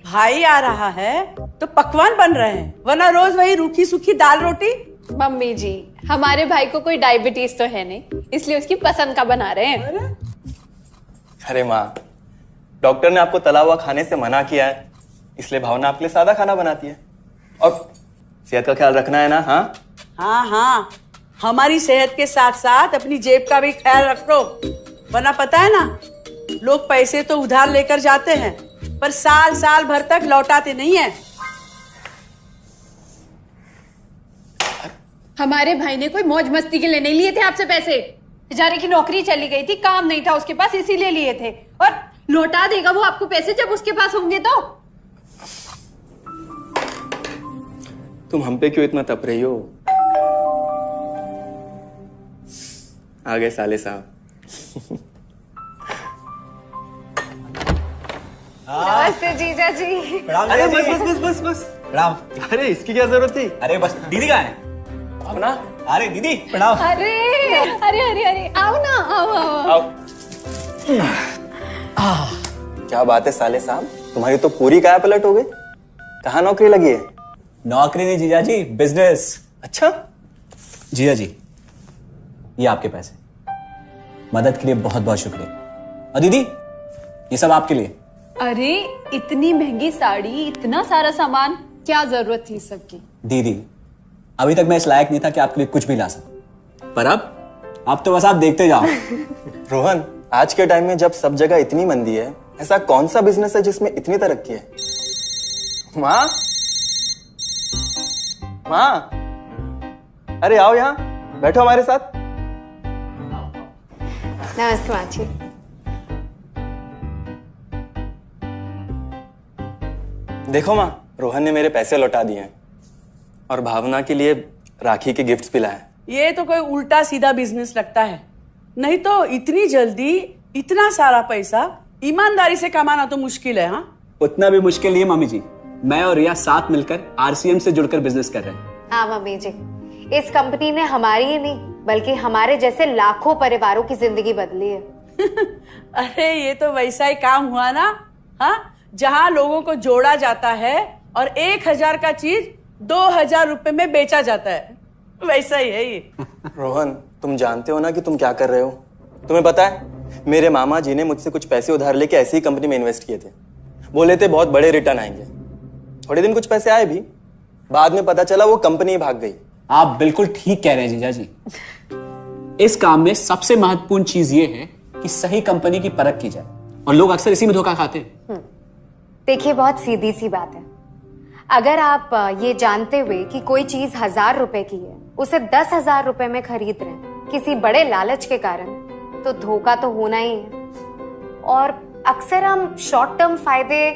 भाई आ रहा है तो पकवान बन रहे हैं, वरना रोज वही रूखी सूखी दाल रोटी। मम्मी जी, हमारे भाई को कोई डायबिटीज तो है नहीं, इसलिए उसकी पसंद का बना रहे हैं। अरे माँ, डॉक्टर ने आपको तला हुआ खाने से मना किया है, इसलिए भावना आपके लिए सादा खाना बनाती है। और सेहत का ख्याल रखना है ना? हाँ हाँ हाँ, हमारी सेहत के साथ साथ अपनी जेब का भी ख्याल रखो, वरना पता है ना, लोग पैसे तो उधार लेकर जाते हैं पर साल साल भर तक लौटाते नहीं है। हमारे भाई ने कोई मौज मस्ती के लिए नहीं लिए थे आपसे पैसे। बेचारे की नौकरी चली गई थी, काम नहीं था उसके पास, इसीलिए लिए थे। और लौटा देगा वो आपको पैसे जब उसके पास होंगे तो। तुम हम पे क्यों इतना तप रही हो? आ गए साले साहब। नमस्ते जीजा जी। अरे बस बस बस बस बस प्रणाम। अरे इसकी क्या जरूरत थी? अरे बस दीदी कहाँ है? अपना? अरे दीदी प्रणाम। अरे अरे अरे अरे आओ ना, आओ। क्या बात है साले साहब, तुम्हारी तो पूरी काया पलट हो गई। कहाँ नौकरी लगी है? नौकरी नहीं जीजा जी, बिजनेस। अच्छा जीजा जी, ये आपके पैसे, मदद के लिए बहुत बहुत शुक्रिया। और दीदी, ये सब आपके लिए। अरे इतनी महंगी साड़ी, इतना सारा सामान, क्या जरूरत थी सबकी? दीदी, अभी तक मैं इस लायक नहीं था कि आपके लिए कुछ भी ला सकूं, पर अब तो बस आप देखते जाओ। रोहन, आज के टाइम में जब सब जगह इतनी मंदी है, ऐसा कौन सा बिजनेस है जिसमें इतनी तरक्की है? माँ, माँ, अरे आओ यहाँ बैठो हमारे साथ। नमस्ते माँ जी। देखो माँ, रोहन ने मेरे पैसे लौटा दिए हैं और भावना के लिए राखी के गिफ्ट्स भी लाए। ये तो कोई उल्टा सीधा बिजनेस लगता है, नहीं तो इतनी जल्दी इतना सारा पैसा ईमानदारी से कमाना तो मुश्किल है। हाँ, उतना भी मुश्किल नहीं है मम्मी जी, मैं और रिया साथ मिलकर आरसीएम से जुड़कर बिजनेस कर रहे हैं। हाँ मम्मी जी, इस कंपनी ने हमारी ही नहीं बल्कि हमारे जैसे लाखों परिवारों की जिंदगी बदली है। अरे ये तो वैसा ही काम हुआ ना, हाँ, जहाँ लोगों को जोड़ा जाता है और 1000 का चीज 2000 रुपए में बेचा जाता है, वैसा ही है ये। रोहन, तुम जानते हो ना कि तुम क्या कर रहे हो? तुम्हें पता है, मेरे मामा जी ने मुझसे कुछ पैसे उधार लेके ऐसी ही कंपनी में इन्वेस्ट किए थे। बोले थे बहुत बड़े रिटर्न आएंगे। थोड़े दिन कुछ पैसे आए भी, बाद में पता चला वो कंपनी भाग गई। आप बिल्कुल ठीक कह रहे हैं जीजा जी। इस काम में सबसे महत्वपूर्ण चीज ये है कि सही कंपनी की परख की जाए, और लोग अक्सर इसी में धोखा खाते हैं। देखिए, बहुत सीधी सी बात है, अगर आप ये जानते हुए कि कोई चीज 1000 रुपए की है, उसे 10,000 रुपए में खरीद रहे हैं किसी बड़े लालच के कारण, तो धोखा तो होना ही है। और अक्सर हम शॉर्ट टर्म फायदे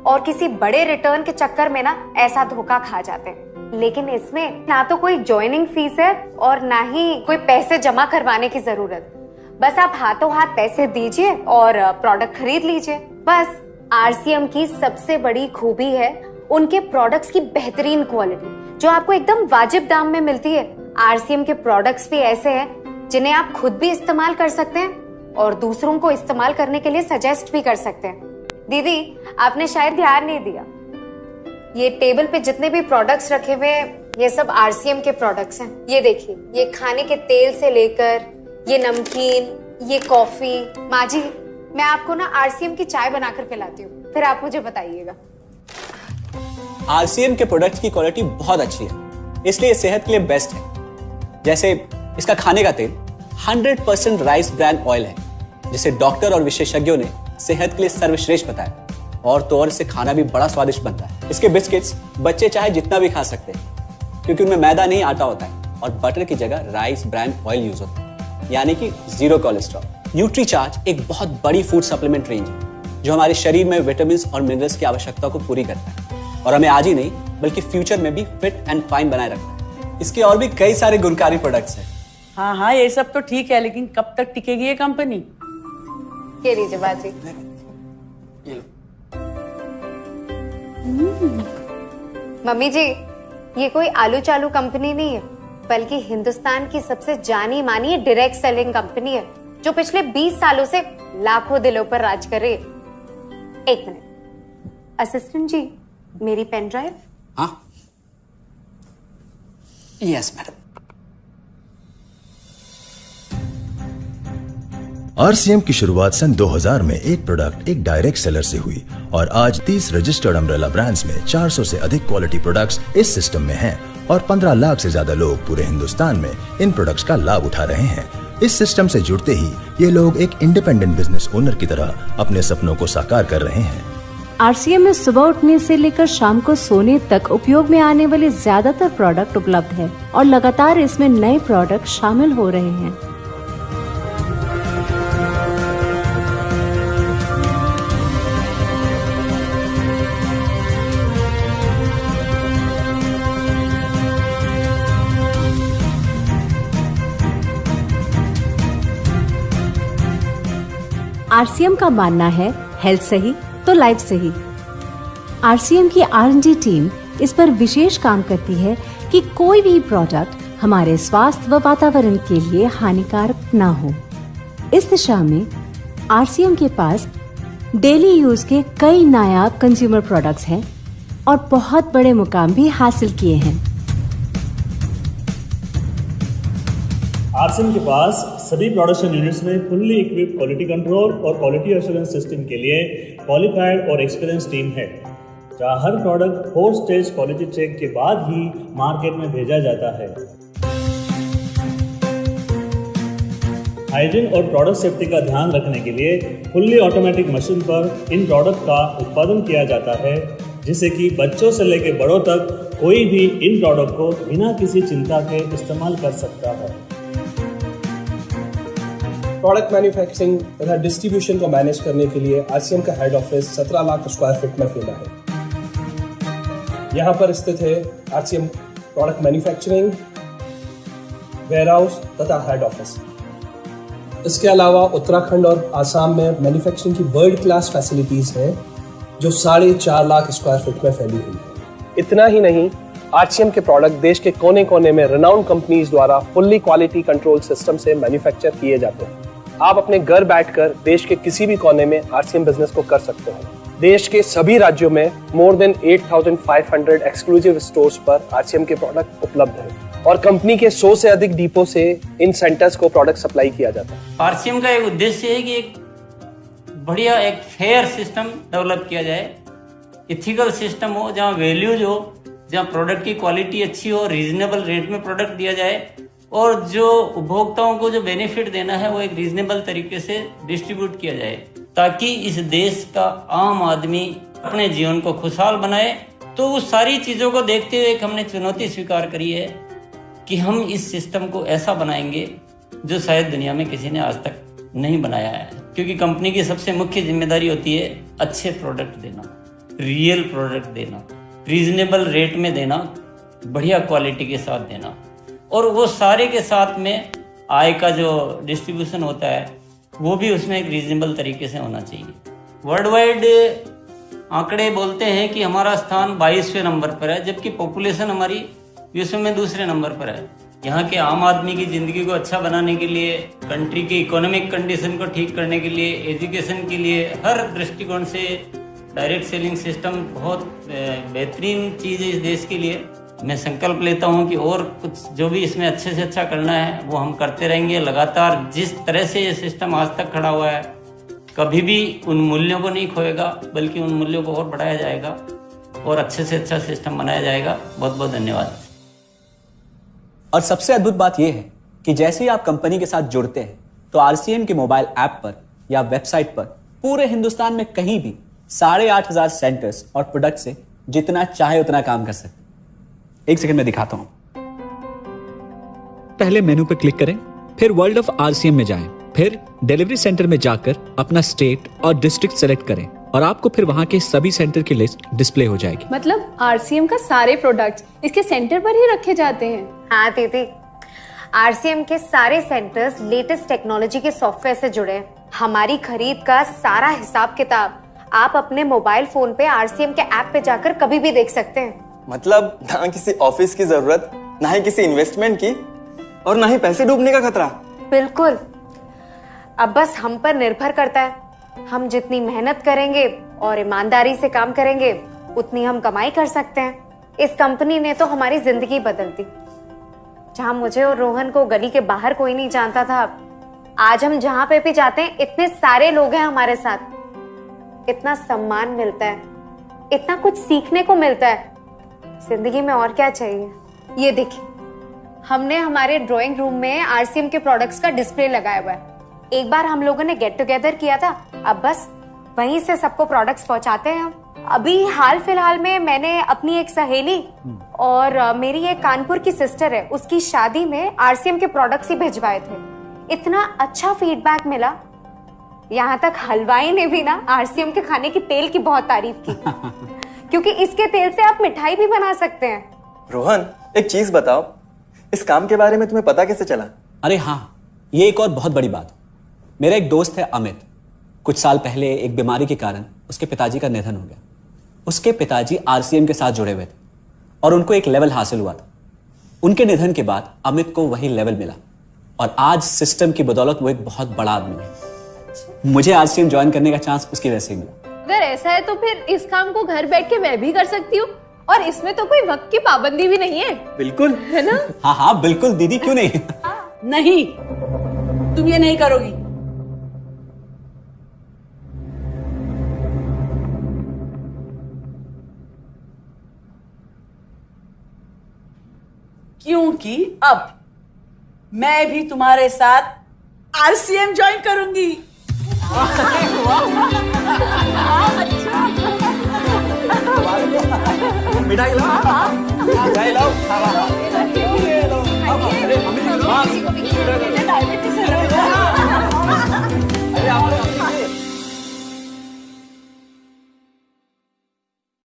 और किसी बड़े रिटर्न के चक्कर में ना ऐसा धोखा खा जाते हैं। लेकिन इसमें ना तो कोई ज्वाइनिंग फीस है और ना ही कोई पैसे जमा करवाने की जरूरत। बस आप हाथों हाथ पैसे दीजिए और प्रोडक्ट खरीद लीजिए। बस आरसीएम की सबसे बड़ी खूबी है उनके प्रोडक्ट्स की बेहतरीन क्वालिटी, जो आपको एकदम वाजिब दाम में मिलती है। आरसीएम के प्रोडक्ट्स भी ऐसे हैं जिन्हें आप खुद भी इस्तेमाल कर सकते हैं और दूसरों को इस्तेमाल करने के लिए सजेस्ट भी कर सकते हैं। दीदी, आपने शायद ध्यान नहीं दिया, ये टेबल पे जितने भी प्रोडक्ट्स रखे हुए हैं, ये सब आरसीएम के प्रोडक्ट्स हैं। ये देखिए, ये खाने के तेल से लेकर ये नमकीन, ये कॉफी। माँ जी, मैं आपको ना आरसीएम की चाय बनाकर पिलाती हूँ, फिर आप मुझे बताइएगा। आरसीएम के प्रोडक्ट्स की क्वालिटी बहुत अच्छी है, इसलिए सेहत के लिए बेस्ट है। जैसे इसका खाने का तेल 100% राइस ब्रांड ऑयल है, जिसे डॉक्टर और विशेषज्ञों ने सेहत के लिए सर्वश्रेष्ठ बताया। और तो और इससे खाना भी बड़ा स्वादिष्ट बनता है। इसके बिस्किट्स बच्चे चाहे जितना भी खा सकते हैं, क्योंकि उनमें मैदा नहीं आटा होता है और बटर की जगह राइस ब्रांड ऑयल यूज होता है, यानी कि 0 कोलेस्ट्रॉल। न्यूट्रीचार्ज एक बहुत बड़ी फूड सप्लीमेंट रेंज है, जो हमारे शरीर में विटामिन और मिनरल्स की आवश्यकता को पूरी करता है और हमें आज ही नहीं बल्कि फ्यूचर में भी फिट एंड फाइन बनाए रखता है। इसके और भी कई सारे गुणकारी प्रोडक्ट्स हैं। हाँ हाँ, ये सब तो ठीक है, लेकिन कब तक टिकेगी ये कंपनी? ये लीजिए बाजी। मम्मी जी, ये कोई आलू चालू कंपनी नहीं है, बल्कि हिंदुस्तान की सबसे जानी मानी डायरेक्ट सेलिंग कंपनी है जो पिछले 20 सालों से लाखों दिलों पर राज कर रही है। एक मिनट असिस्टेंट जी, मेरी पेन ड्राइव। हाँ, यस मैडम। आरसीएम की शुरुआत सन 2000 में एक प्रोडक्ट एक डायरेक्ट सेलर से हुई और आज 30 रजिस्टर्ड अम्ब्रेला ब्रांड्स में 400 से अधिक क्वालिटी प्रोडक्ट्स इस सिस्टम में हैं और 15 लाख से ज्यादा लोग पूरे हिंदुस्तान में इन प्रोडक्ट्स का लाभ उठा रहे हैं। इस सिस्टम से जुड़ते ही ये लोग एक इंडिपेंडेंट बिजनेस ओनर की तरह अपने सपनों को साकार कर रहे हैं। आरसीएम में सुबह उठने से लेकर शाम को सोने तक उपयोग में आने वाले ज्यादातर प्रोडक्ट उपलब्ध है और लगातार इसमें नए प्रोडक्ट शामिल हो रहे हैं। आरसीएम का मानना है हेल्थ सही तो लाइफ सही। आरसीएम की R&D टीम इस पर विशेष काम करती है कि कोई भी प्रोडक्ट हमारे स्वास्थ्य व वातावरण के लिए हानिकारक ना हो। इस दिशा में आरसीएम के पास डेली यूज के कई नायाब कंज्यूमर प्रोडक्ट्स हैं और बहुत बड़े मुकाम भी हासिल किए हैं। आरसीएम के पास सभी प्रोडक्शन यूनिट्स में फुल्ली इक्विप्ड क्वालिटी कंट्रोल और क्वालिटी एश्योरेंस सिस्टम के लिए क्वालिफाइड और एक्सपीरियंस टीम है, जहां हर प्रोडक्ट 4 स्टेज क्वालिटी चेक के बाद ही मार्केट में भेजा जाता है। हाइजीन और प्रोडक्ट सेफ्टी का ध्यान रखने के लिए फुल्ली ऑटोमेटिक मशीन पर इन प्रोडक्ट का उत्पादन किया जाता है, जिससे कि बच्चों से लेकर बड़ों तक कोई भी इन प्रोडक्ट को बिना किसी चिंता के इस्तेमाल कर सकता है। प्रोडक्ट मैन्युफैक्चरिंग तथा डिस्ट्रीब्यूशन को मैनेज करने के लिए आरसीएम का head office 17 lakh square feet में फैला है। यहाँ पर स्थित है आरसीएम प्रोडक्ट मैन्युफैक्चरिंग, वेयरहाउस तथा हेड ऑफिस। इसके अलावा उत्तराखंड और आसाम में मैन्युफैक्चरिंग की वर्ल्ड क्लास फैसिलिटीज हैं जो 4.5 लाख स्क्वायर फीट में फैली हुई है। इतना ही नहीं, आरसीएम के प्रोडक्ट देश के कोने कोने में रेनाउंड कंपनीज द्वारा फुल्ली क्वालिटी कंट्रोल सिस्टम से मैन्युफैक्चर किए जाते हैं। आप अपने घर बैठकर देश के किसी भी कोने में आरसीएम बिजनेस को कर सकते हैं। देश के सभी राज्यों में मोर देन 8,500 एक्सक्लूसिव स्टोर्स पर आरसीएम के प्रोडक्ट उपलब्ध हैं और कंपनी के 100 से अधिक डिपो से इन सेंटर्स को प्रोडक्ट सप्लाई किया जाता है। आरसीएम का एक उद्देश्य है कि एक बढ़िया एक फेयर सिस्टम डेवलप किया जाए, इथिकल सिस्टम हो, जहाँ वैल्यूज हो, जहाँ प्रोडक्ट की क्वालिटी अच्छी हो, रीजनेबल रेट में प्रोडक्ट दिया जाए और जो उपभोक्ताओं को जो बेनिफिट देना है वो एक रीजनेबल तरीके से डिस्ट्रीब्यूट किया जाए, ताकि इस देश का आम आदमी अपने जीवन को खुशहाल बनाए। तो उस सारी चीज़ों को देखते हुए एक हमने चुनौती स्वीकार करी है कि हम इस सिस्टम को ऐसा बनाएंगे जो शायद दुनिया में किसी ने आज तक नहीं बनाया है, क्योंकि कंपनी की सबसे मुख्य जिम्मेदारी होती है अच्छे प्रोडक्ट देना, रियल प्रोडक्ट देना, रीजनेबल रेट में देना, बढ़िया क्वालिटी के साथ देना, और वो सारे के साथ में आय का जो डिस्ट्रीब्यूशन होता है वो भी उसमें एक रीजनेबल तरीके से होना चाहिए। वर्ल्ड वाइड आंकड़े बोलते हैं कि हमारा स्थान 22वें नंबर पर है, जबकि पॉपुलेशन हमारी विश्व में दूसरे नंबर पर है। यहाँ के आम आदमी की ज़िंदगी को अच्छा बनाने के लिए, कंट्री की इकोनॉमिक कंडीशन को ठीक करने के लिए, एजुकेशन के लिए, हर दृष्टिकोण से डायरेक्ट सेलिंग सिस्टम बहुत बेहतरीन चीज़ है इस देश के लिए। मैं संकल्प लेता हूं कि और कुछ जो भी इसमें अच्छे से अच्छा करना है वो हम करते रहेंगे लगातार। जिस तरह से ये सिस्टम आज तक खड़ा हुआ है, कभी भी उन मूल्यों को नहीं खोएगा, बल्कि उन मूल्यों को और बढ़ाया जाएगा और अच्छे से अच्छा सिस्टम बनाया जाएगा। बहुत बहुत धन्यवाद। और सबसे अद्भुत बात यह है कि जैसे ही आप कंपनी के साथ जुड़ते हैं तो आरसीएम के मोबाइल ऐप पर या वेबसाइट पर पूरे हिंदुस्तान में कहीं भी 8,500 सेंटर्स और प्रोडक्ट से जितना चाहे उतना काम कर सकते। एक सेकंड में दिखाता हूं। पहले मेनू पर क्लिक करें, फिर वर्ल्ड ऑफ आरसीएम में जाएं, फिर डिलीवरी सेंटर में जाकर अपना स्टेट और डिस्ट्रिक्ट सेलेक्ट करें और आपको फिर वहां के सभी सेंटर की लिस्ट डिस्प्ले हो जाएगी। मतलब आरसीएम का सारे प्रोडक्ट्स इसके सेंटर पर ही रखे जाते हैं? हाँ दीदी, आरसीएम के सारे सेंटर्स लेटेस्ट टेक्नोलॉजी के सॉफ्टवेयर से जुड़े हैं। हमारी खरीद का सारा हिसाब किताब आप अपने मोबाइल फोन पे आरसीएम के ऐप पे जाकर कभी भी देख सकते हैं। मतलब ना किसी ऑफिस की जरूरत, ना ही किसी इन्वेस्टमेंट की, और ना ही पैसे डूबने का खतरा। बिल्कुल। अब बस हम पर निर्भर करता है। हम जितनी मेहनत करेंगे और ईमानदारी से काम करेंगे उतनी हम कमाई कर सकते हैं। इस कंपनी ने तो हमारी जिंदगी बदल दी। जहां मुझे और रोहन को गली के बाहर कोई नहीं जानता था, आज हम जहां पे भी जाते हैं इतने सारे लोग हैं हमारे साथ। इतना सम्मान मिलता है, इतना कुछ सीखने को मिलता है। जिंदगी में और क्या चाहिए। ये देखिए, हमने हमारे ड्राइंग रूम में आरसीएम के प्रोडक्ट्स का डिस्प्ले लगाया हुआ है। एक बार हम लोगों ने गेट टुगेदर किया था, अब बस वहीं से सबको प्रोडक्ट्स पहुंचाते हैं हम। अभी हाल फिलहाल में मैंने अपनी एक सहेली और मेरी एक कानपुर की सिस्टर है, उसकी शादी में आरसीएम के प्रोडक्ट्स ही भिजवाए थे। इतना अच्छा फीडबैक मिला, यहाँ तक हलवाई ने भी ना आरसीएम के खाने की तेल की बहुत तारीफ की क्योंकि इसके तेल से आप मिठाई भी बना सकते हैं। रोहन, एक चीज बताओ, इस काम के बारे में तुम्हें पता कैसे चला? अरे हाँ, ये एक और बहुत बड़ी बात। मेरा एक दोस्त है अमित, कुछ साल पहले एक बीमारी के कारण उसके पिताजी का निधन हो गया। उसके पिताजी आरसीएम के साथ जुड़े हुए थे और उनको एक लेवल हासिल हुआ था। उनके निधन के बाद अमित को वही लेवल मिला और आज सिस्टम की बदौलत वो एक बहुत बड़ा आदमी है। मुझे आरसीएम ज्वाइन करने का चांस उसकी वजह से मिला। अगर ऐसा है तो फिर इस काम को घर बैठ के मैं भी कर सकती हूँ और इसमें तो कोई वक्त की पाबंदी भी नहीं है। बिल्कुल, है ना? हाँ हाँ बिल्कुल दीदी, क्यों नहीं। नहीं, तुम ये नहीं करोगी। क्योंकि अब मैं भी तुम्हारे साथ आरसीएम ज्वाइन करूंगी। मिठाई लाओ, मिठाई लाओ।